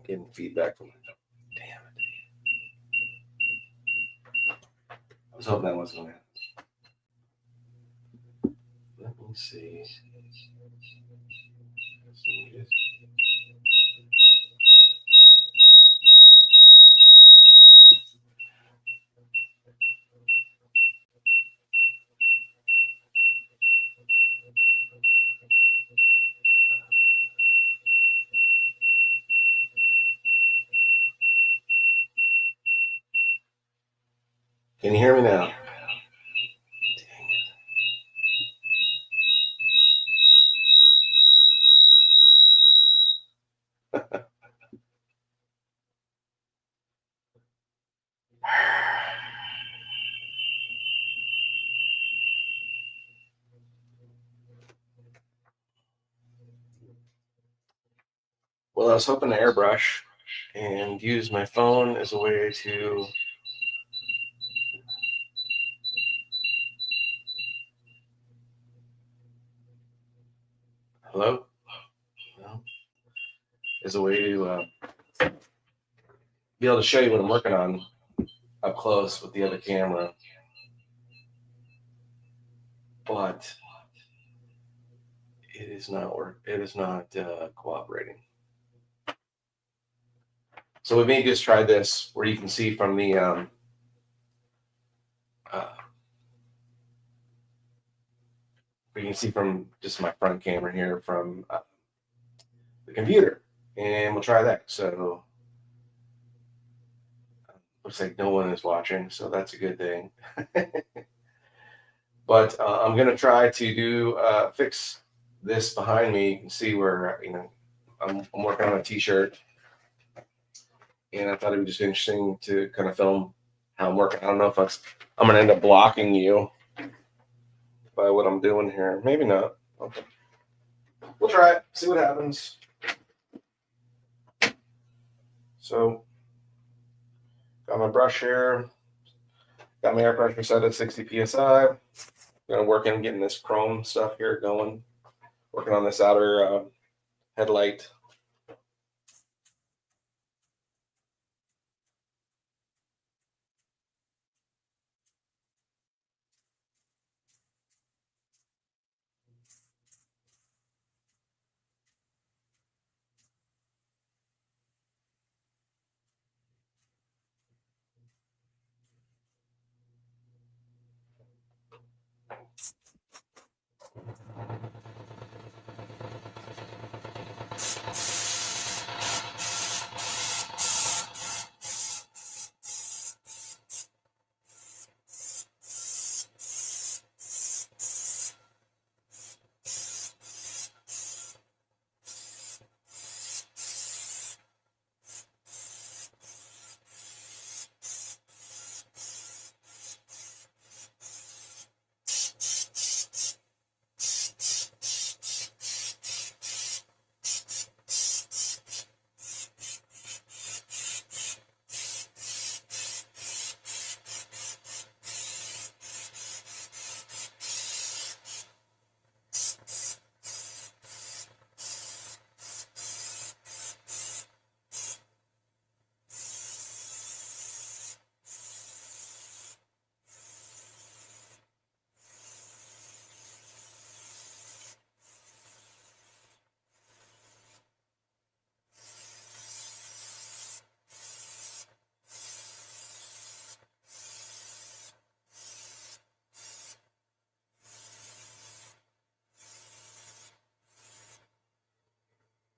Getting feedback from it. Damn it. I was hoping that wasn't going to happen. Let me see. Can you hear me now? Well, I was hoping to airbrush and use my phone as a way to hello? No. As a way to be able to show you what I'm working on up close with the other camera. But it is not cooperating. So we may just try this where you can see from the you can see from just my front camera here from the computer, and we'll try that. So looks like no one is watching, so that's a good thing. But I'm gonna try to do fix this behind me. You can see where I'm working on a t-shirt, and I thought it would just be interesting to kind of film how I'm working. I don't know if I'm gonna end up blocking you by what I'm doing here. Maybe not. Okay. We'll try it, see what happens. So, got my brush here. Got my air pressure set at 60 psi. Gonna work on getting this chrome stuff here going. Working on this outer headlight.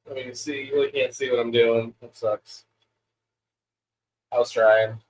I mean, you really can't see what I'm doing. That sucks. I was trying.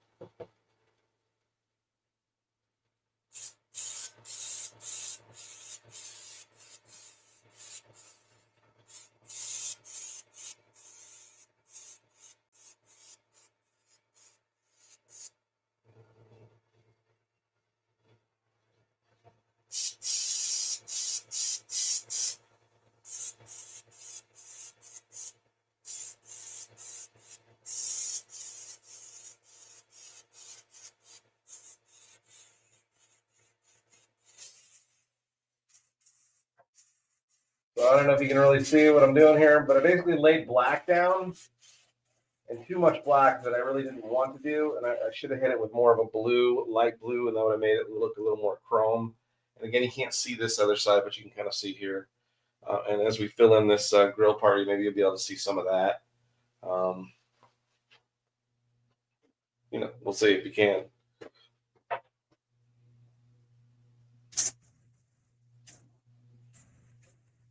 So I don't know if you can really see what I'm doing here, but I basically laid black down and too much black that I really didn't want to do. And I should have hit it with more of a blue, light blue, and that would have made it look a little more chrome. And again, you can't see this other side, but you can kind of see here. And as we fill in this grill party, maybe you'll be able to see some of that. Um, we'll see if you can.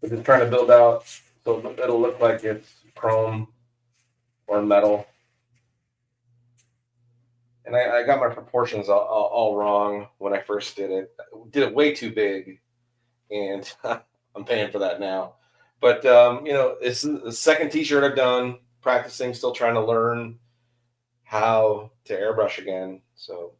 We're just trying to build out so it'll look like it's chrome or metal. And I got my proportions all wrong when I first did it. I did it way too big, and I'm paying for that now. But it's the second T-shirt I've done, practicing, still trying to learn how to airbrush again. So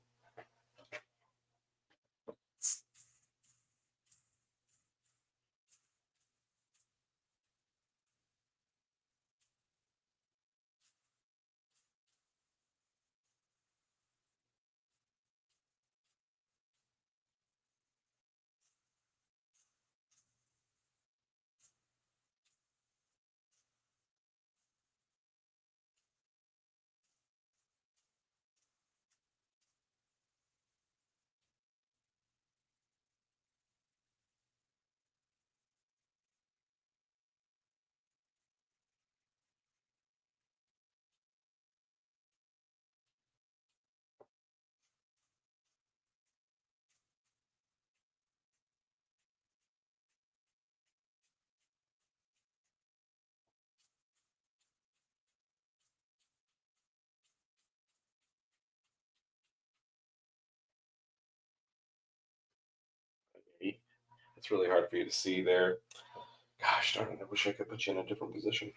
it's really hard for you to see there. Gosh darn it! I wish I could put you in a different position.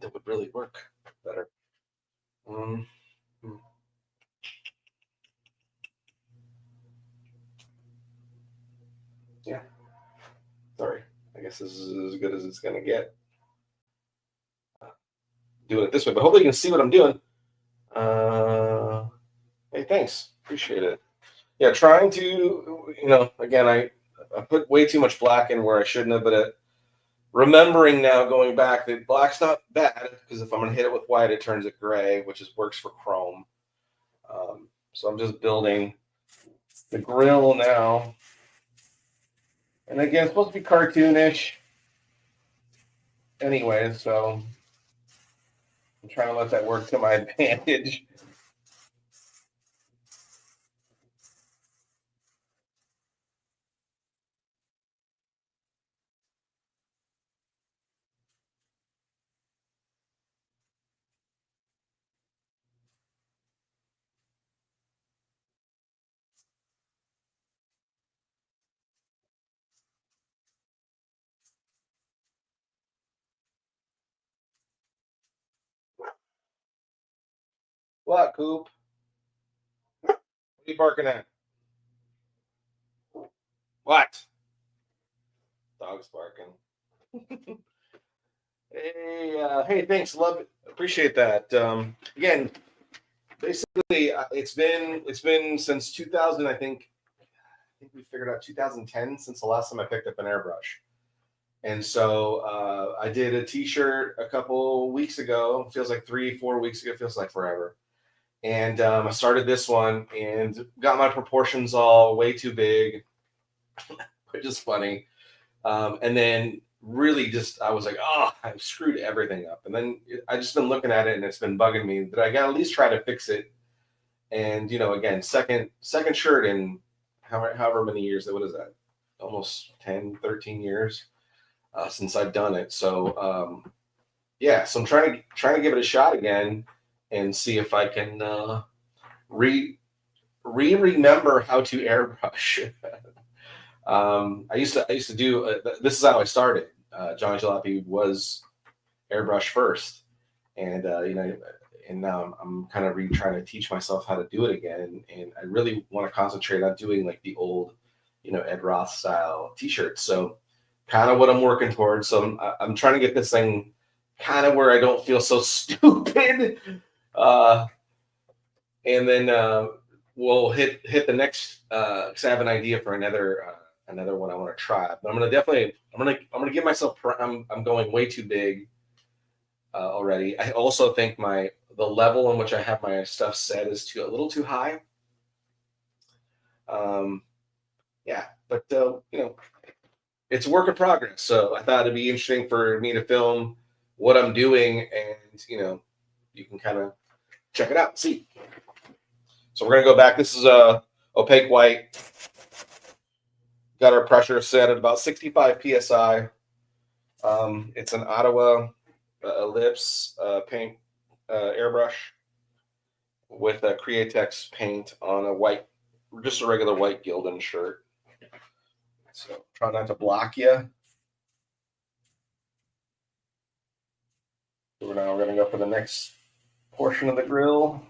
That would really work better. Um, hmm. Yeah. Sorry. I guess this is as good as it's gonna get. Doing it this way, but hopefully you can see what I'm doing. Hey, thanks. Appreciate it. Yeah, trying to, again, I put way too much black in where I shouldn't have, but remembering now going back that black's not bad because if I'm going to hit it with white, it turns it gray, which works for chrome. So I'm just building the grill now. And again, it's supposed to be cartoonish anyway, so I'm trying to let that work to my advantage. What, Coop? What are you barking at? What? Dog's barking. Hey, thanks. Love it. Appreciate that. Again, basically, it's been since 2000. I think we figured out 2010 since the last time I picked up an airbrush. And so I did a T-shirt a couple weeks ago. Feels like 3-4 weeks ago. Feels like forever. And I started this one and got my proportions all way too big, which is funny. And then really just I was like, oh, I screwed everything up. And then I just been looking at it and it's been bugging me that I got to at least try to fix it. And again, second shirt in however many years. What is that? Almost 10, 13 years since I've done it. So yeah, so I'm trying to give it a shot again and see if I can remember how to airbrush. I used to do. This is how I started. John Jalopy was airbrush first, and and now I'm kind of trying to teach myself how to do it again. And I really want to concentrate on doing like the old, Ed Roth style T-shirts. So kind of what I'm working towards. So I'm trying to get this thing kind of where I don't feel so stupid. And then we'll hit the next. Cause I have an idea for another one I want to try. But I'm gonna give myself. I'm going way too big. already. I also think the level in which I have my stuff set is a little too high. Um, yeah, but it's a work in progress. So I thought it'd be interesting for me to film what I'm doing, and you can kind of check it out and see. So we're gonna go back. This is a opaque white. Got our pressure set at about 65 psi. It's an Ottawa Ellipse paint airbrush with a Createx paint on a white, just a regular white Gildan shirt. So try not to block you. So now we're going to go for the next portion of the grill.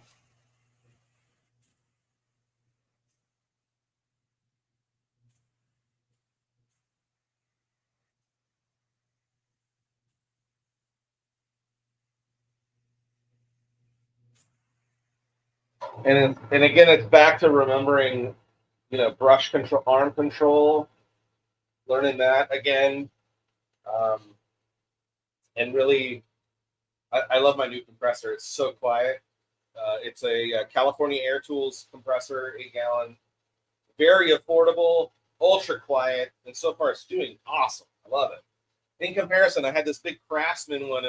And again, it's back to remembering, brush control, arm control, learning that again. And really, I love my new compressor. It's so quiet. It's a California Air Tools compressor, 8-gallon, very affordable, ultra quiet, and so far it's doing awesome. I love it. In comparison, I had this big Craftsman one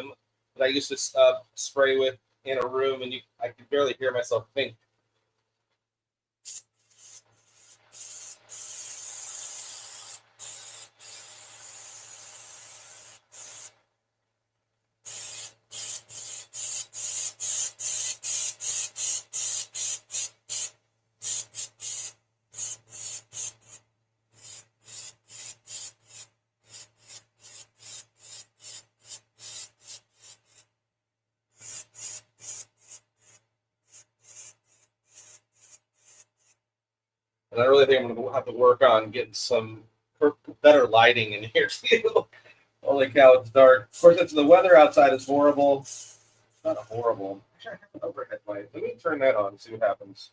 that I used to spray with in a room, and I could barely hear myself think. And I really think I'm going to have to work on getting some better lighting in here too. Holy cow, it's dark. Of course, the weather outside is horrible. It's not horrible. Actually, I have an overhead light. Let me turn that on and see what happens.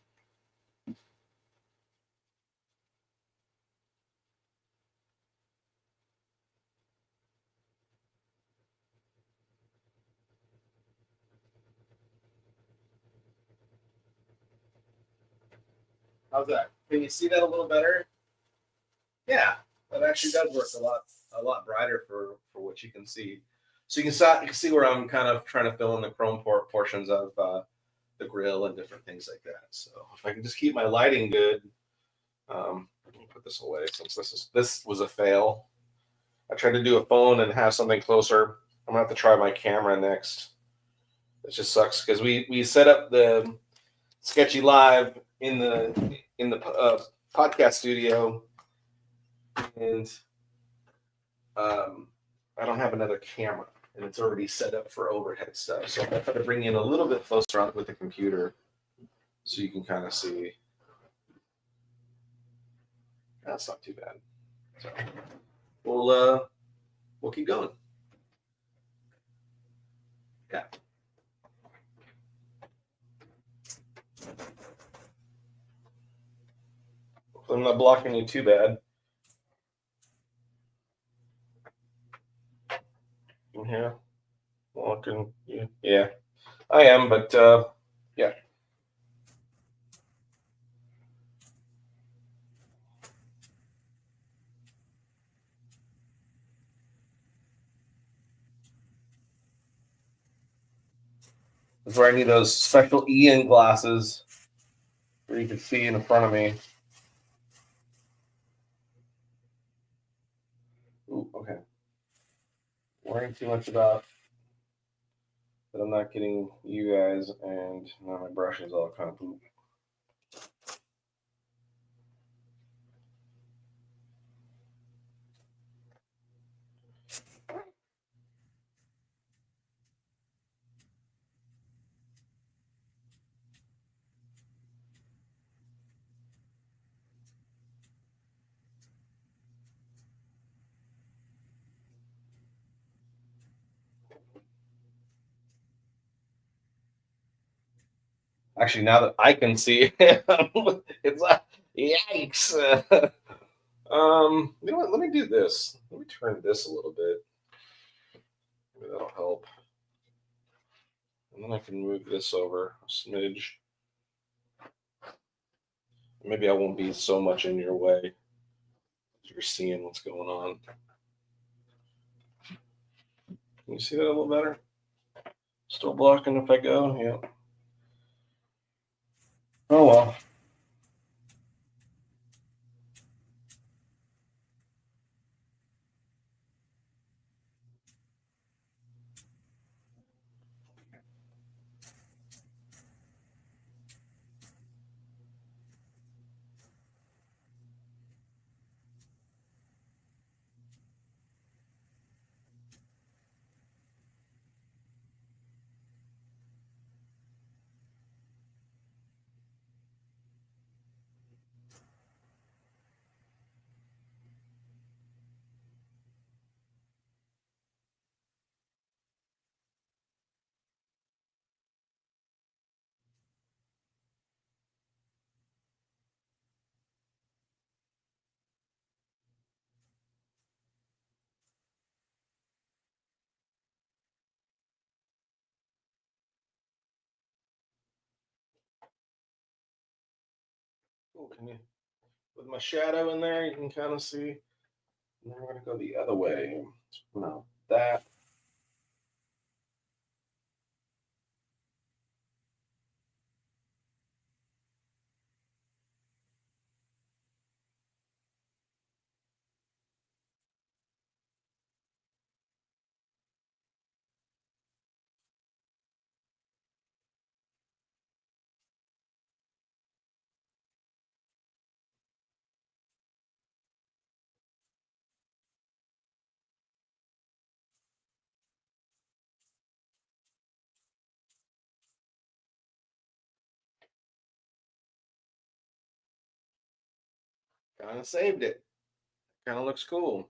How's that? Can you see that a little better? Yeah, that actually does work a lot brighter for what you can see. So you can see where I'm kind of trying to fill in the chrome portions of the grill and different things like that. So if I can just keep my lighting good, let me put this away since this was a fail. I tried to do a phone and have something closer. I'm gonna have to try my camera next. It just sucks because we set up the Sketchy Live in the podcast studio, and I don't have another camera, and it's already set up for overhead stuff. So I'm gonna try to bring in a little bit closer on with the computer, so you can kind of see. That's not too bad. So we'll keep going. Yeah. I'm not blocking you too bad. In here, blocking you. Yeah, I am, but yeah. That's where I need those special Ian glasses where you can see in front of me. Ooh, okay. Worrying too much about that I'm not getting you guys, and now my brush is all kind of poop. Actually, now that I can see, it's like, yikes. You know what? Let me do this. Let me turn this a little bit. Maybe that'll help. And then I can move this over a smidge. Maybe I won't be so much in your way. You're seeing what's going on. Can you see that a little better? Still blocking if I go? Yeah. Oh well. Ooh, can you, with my shadow in there, you can kind of see. And then we're gonna go the other way. No, that. Kind of saved it. Kind of looks cool.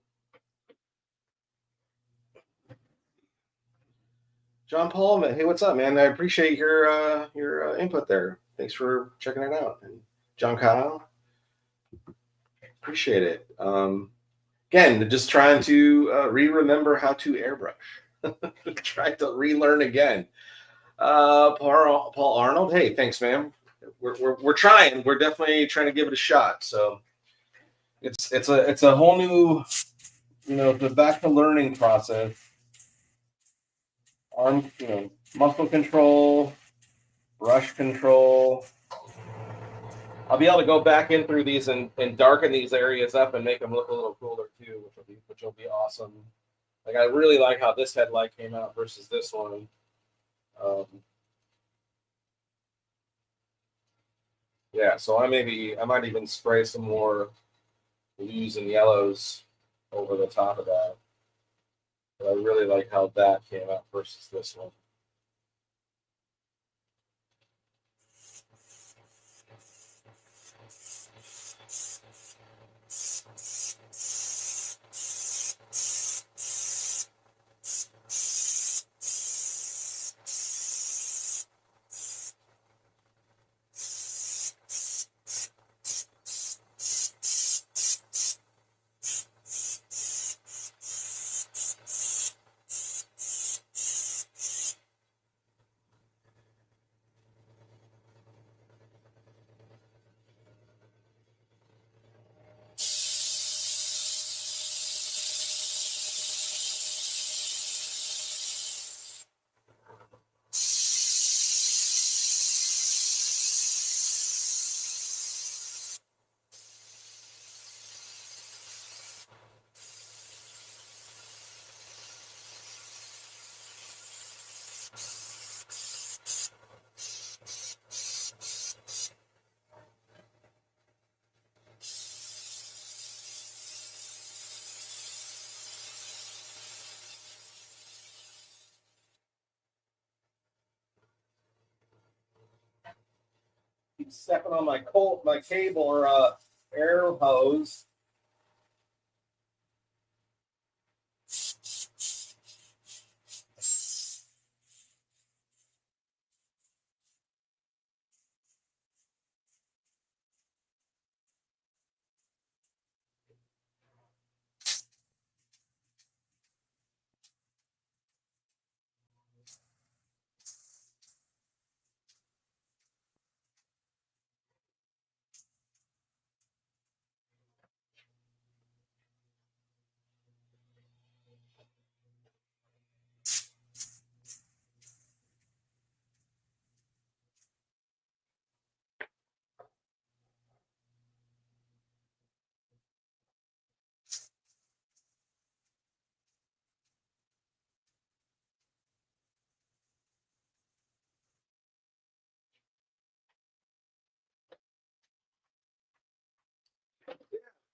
John Paul, hey, what's up, man? I appreciate your input there. Thanks for checking it out. And John Kyle, appreciate it. Again, just trying to remember how to airbrush. Trying to relearn again. Paul Arnold, hey, thanks, man. We're trying. We're definitely trying to give it a shot. So it's a whole new, the back to learning process. Arm, muscle control, brush control. I'll be able to go back in through these and darken these areas up and make them look a little cooler too, which will be awesome. Like I really like how this headlight came out versus this one. Um, yeah, so I might even spray some more blues and yellows over the top of that. But I really like how that came out versus this one. Keep stepping on my cable or air hose.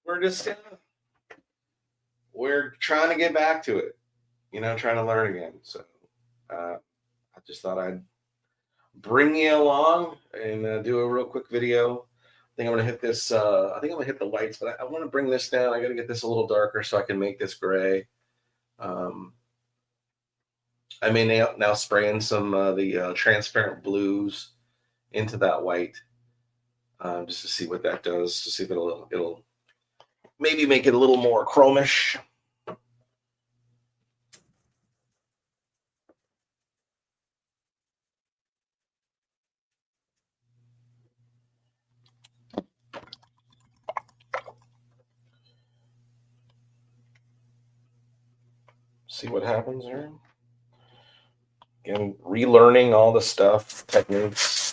we're just we're trying to get back to it, trying to learn again. So I just thought I'd bring you along and do a real quick video. I think I'm gonna hit this. I think I'm gonna hit the lights, but I want to bring this down. I got to get this a little darker so I can make this gray. Um, I may now spray in some the transparent blues into that white, just to see what that does. To see if it'll maybe make it a little more chromish. See what happens here. Again, relearning all the stuff, techniques.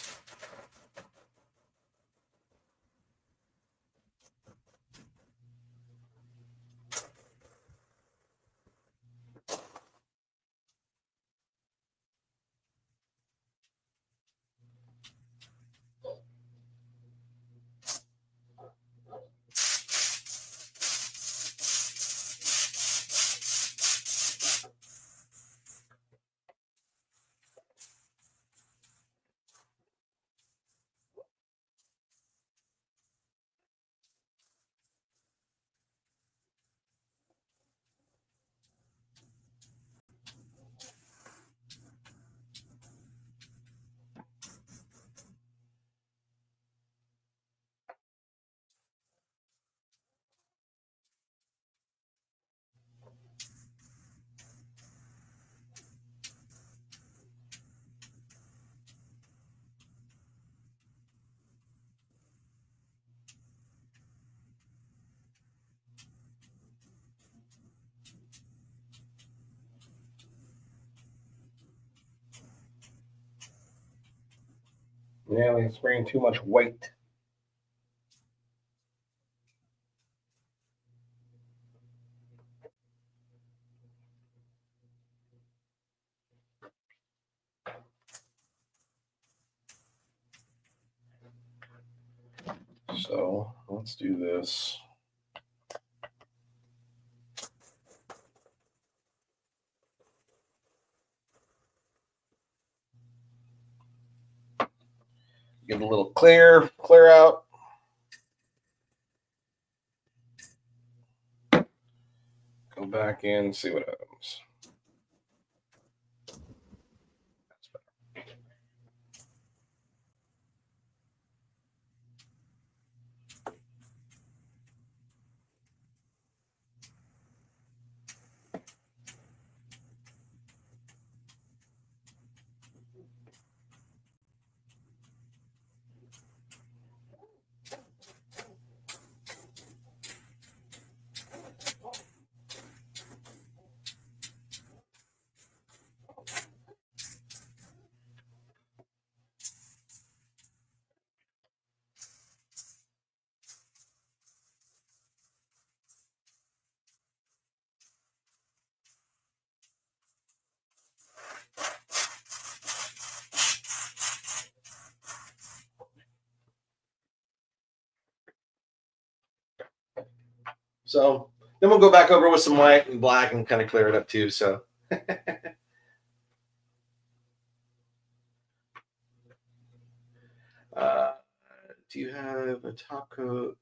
Yeah, it's spraying too much white. So let's do this. Give it a little clear out. Go back in, see what happens. That's better. So then we'll go back over with some white and black and kind of clear it up too. So do you have a top coat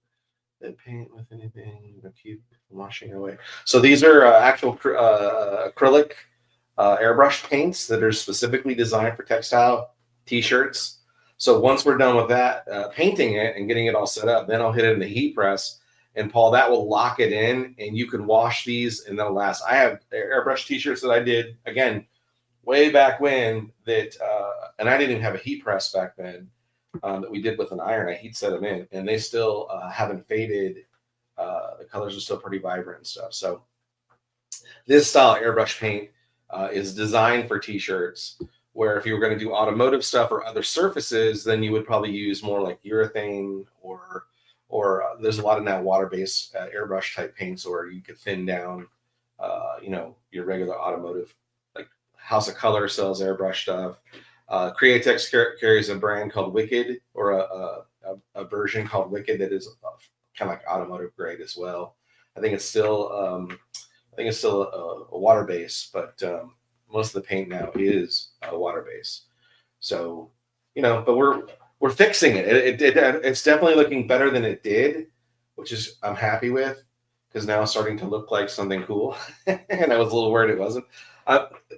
that paint with anything that keep washing away? So these are actual acrylic airbrush paints that are specifically designed for textile t-shirts. So once we're done with that, painting it and getting it all set up, then I'll hit it in the heat press. And Paul, that will lock it in, and you can wash these, and they'll last. I have airbrush t-shirts that I did again way back when that, and I didn't even have a heat press back then. That we did with an iron. I heat set them in, and they still haven't faded. The colors are still pretty vibrant and stuff. So this style airbrush paint is designed for t-shirts, where if you were going to do automotive stuff or other surfaces, then you would probably use more like urethane or there's a lot of now water-based airbrush type paints, or you could thin down, your regular automotive. Like House of Color sells airbrush stuff. Createx carries a brand called Wicked, or a version called Wicked that is kind of like automotive grade as well. I think it's still a water base, but most of the paint now is a water base. So, but we're fixing it. It's definitely looking better than it did, which is I'm happy with because now it's starting to look like something cool. And I was a little worried it wasn't.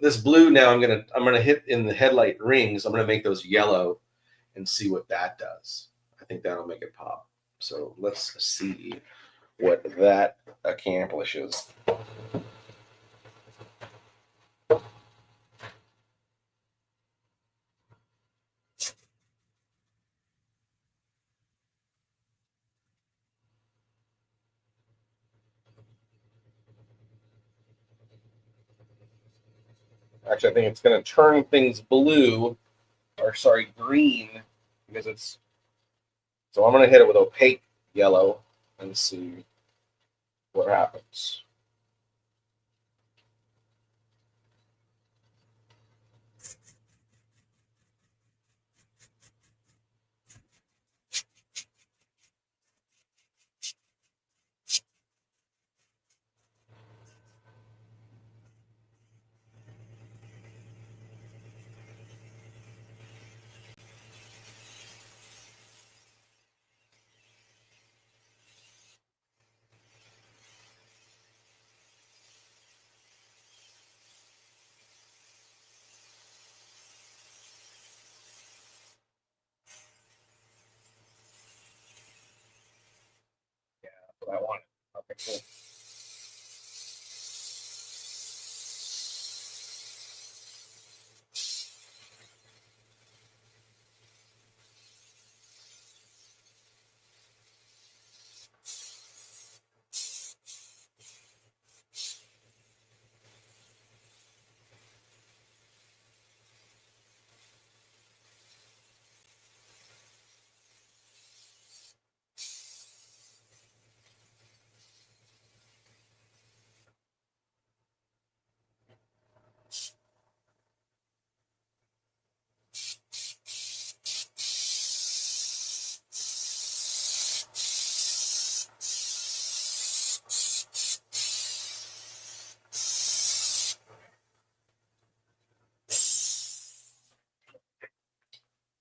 This blue now I'm gonna hit in the headlight rings. I'm gonna make those yellow and see what that does. I think that'll make it pop. So let's see what that accomplishes. Actually, I think it's going to turn things blue, or sorry, green, because it's. So I'm going to hit it with opaque yellow and see what happens. Yeah, that's what I wanted. Okay, cool.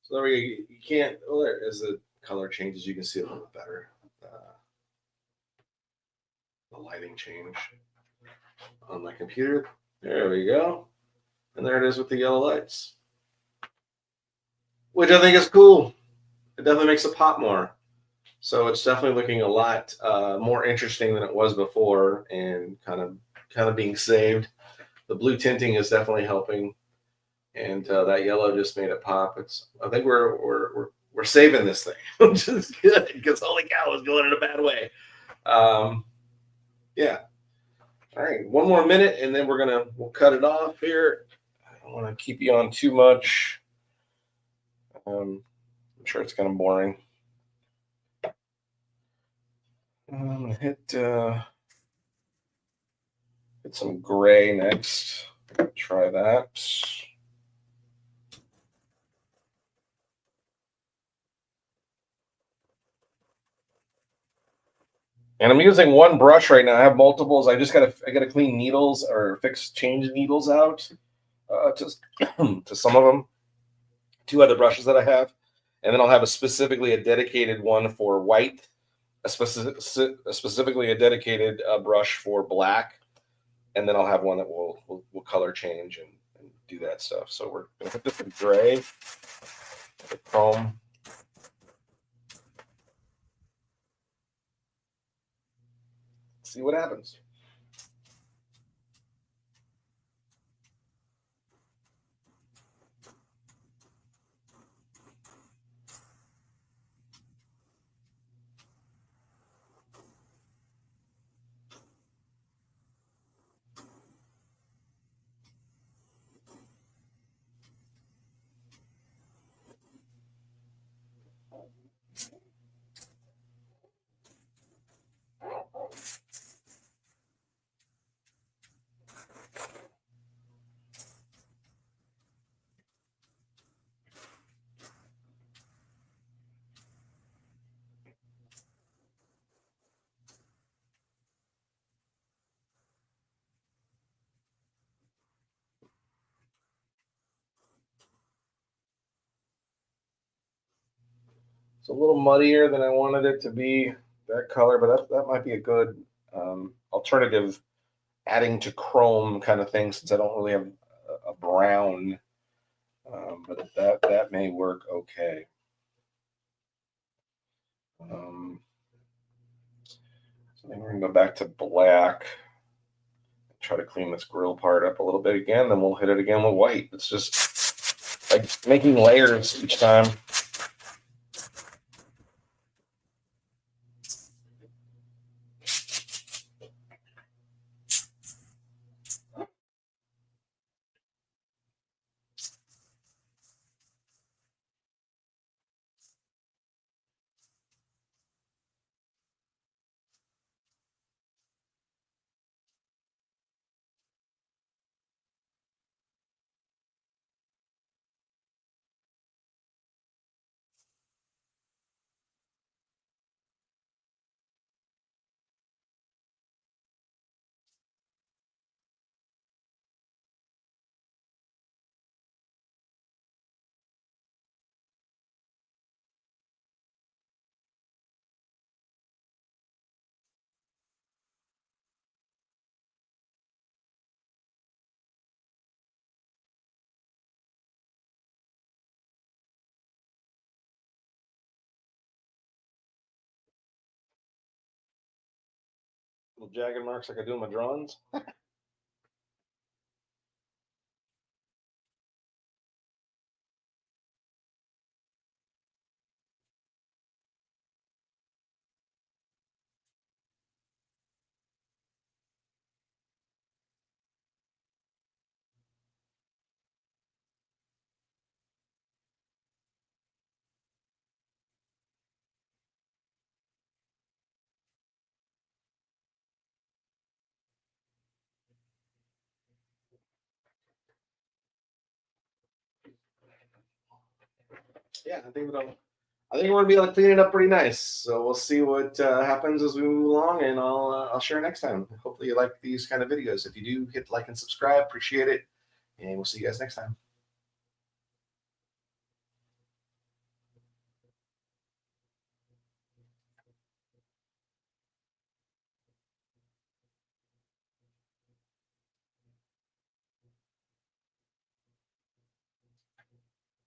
So there we go. You can't. Well, there, as the color changes, you can see a little bit better. The lighting change on my computer. There we go. And there it is with the yellow lights, which I think is cool. It definitely makes it pop more. So it's definitely looking a lot more interesting than it was before, and kind of being saved. The blue tinting is definitely helping, and that yellow just made it pop. I think we're saving this thing, which is good because holy cow, it's going in a bad way. Yeah. All right, one more minute, and then we'll cut it off here. I don't want to keep you on too much. I'm sure it's kind of boring. I'm gonna hit some gray next. Try that. And I'm using one brush right now. I have multiples. I gotta clean needles or change needles out to to some of them. Two other brushes that I have, and then I'll have a dedicated one for white, specifically a dedicated brush for black, and then I'll have one that will color change and do that stuff. So we're gonna put this in gray, the chrome. See what happens. It's a little muddier than I wanted it to be, that color, but that might be a good alternative adding to chrome kind of thing, since I don't really have a brown, but that may work okay. So then we're gonna go back to black, try to clean this grill part up a little bit again, then we'll hit it again with white. It's just like making layers each time. Little jagged marks like I do in my drawings. Yeah, I think we're gonna be able to clean it up pretty nice. So we'll see what happens as we move along, and I'll share next time. Hopefully you like these kind of videos. If you do, hit like and subscribe. Appreciate it, and we'll see you guys next time.